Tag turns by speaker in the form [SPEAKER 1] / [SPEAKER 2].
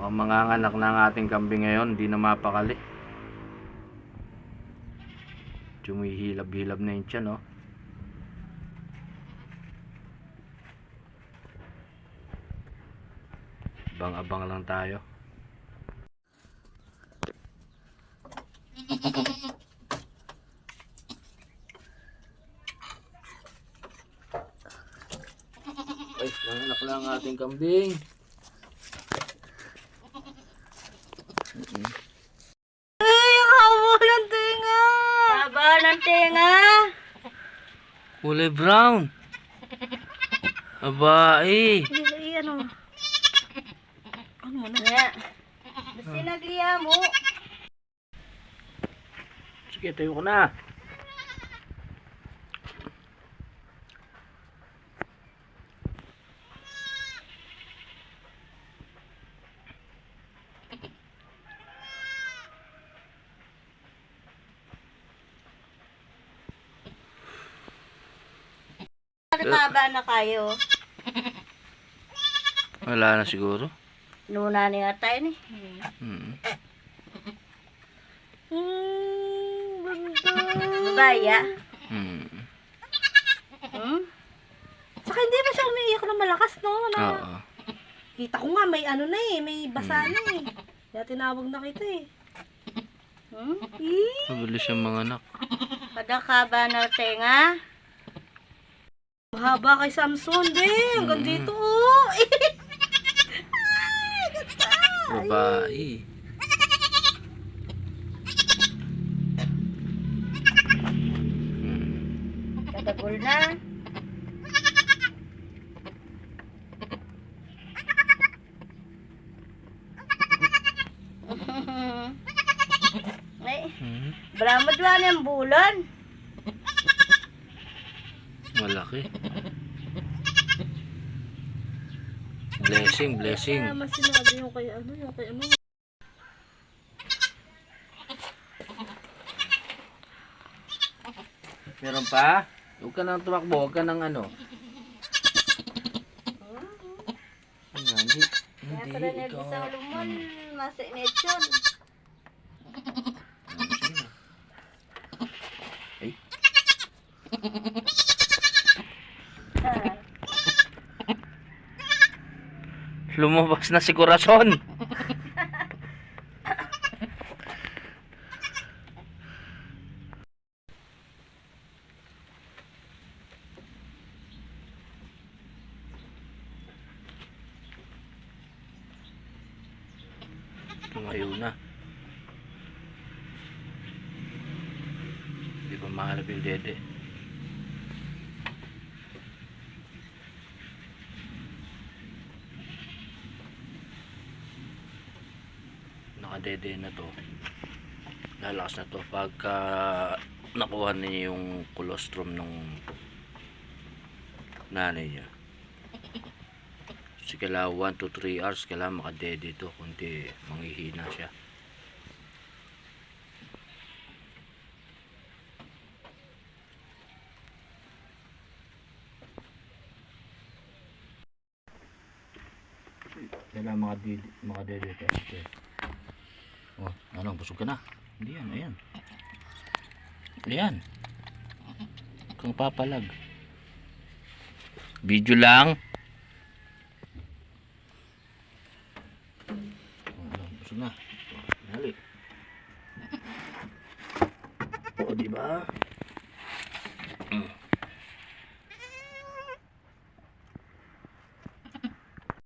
[SPEAKER 1] Ang manganganak na ang ating kambing ngayon, hindi na mapakali. Humihilab-hilab na yun siya, no? Abang-abang lang tayo. Ay, nanganak lang ang ating kambing.
[SPEAKER 2] Ay, haba ng tinga! Haba ng tinga!
[SPEAKER 1] Kulay brown. Aba, eh.
[SPEAKER 2] Ano? Ano mo na? Basta nagliya mo.
[SPEAKER 1] Sige, tayo ko na.
[SPEAKER 2] Nakaba na kayo.
[SPEAKER 1] Wala na siguro.
[SPEAKER 2] Luna ni ata yun eh. Babaya. Saka hindi ba siya umiiyak ng malakas, no?
[SPEAKER 1] Oo.
[SPEAKER 2] Kita ko nga, may ano na eh, may basa na eh. Kaya tinawag na kita eh.
[SPEAKER 1] Mabilis siyang manganak.
[SPEAKER 2] Kadakaba na tenga. Mahaba kay Samson, be. Hanggang dito, oh. Ay, ganda.
[SPEAKER 1] Babae.
[SPEAKER 2] Kadagol na. Ay, balamad wala na yung bulan.
[SPEAKER 1] Malaki. Blessing, blessing.
[SPEAKER 2] Kaya mas sinabi yung kay ano,
[SPEAKER 1] Meron pa? Huwag ka nang tumakbo, huwag ka nang ano. Hindi,
[SPEAKER 2] Kaya pala
[SPEAKER 1] hindi,
[SPEAKER 2] nervous
[SPEAKER 1] ikaw.
[SPEAKER 2] sa ulumon, masinit yun.
[SPEAKER 1] Ay. Lumabas na si Corazon. Tumayo na. Hindi pa mahanap yung dede. Nakadede na to. Lalakas na to pagka nakuha niya yung colostrum ng nanay niya. So, kailangan 1 to 3 hours kailangan makadede to, kundi manghihina siya. Kailangan makadede to. Okay. Oh, ano, busog ka na. Hindi yan, ayan. Ayan. Kung papalag. Video lang. Busog na. Dali. O, diba?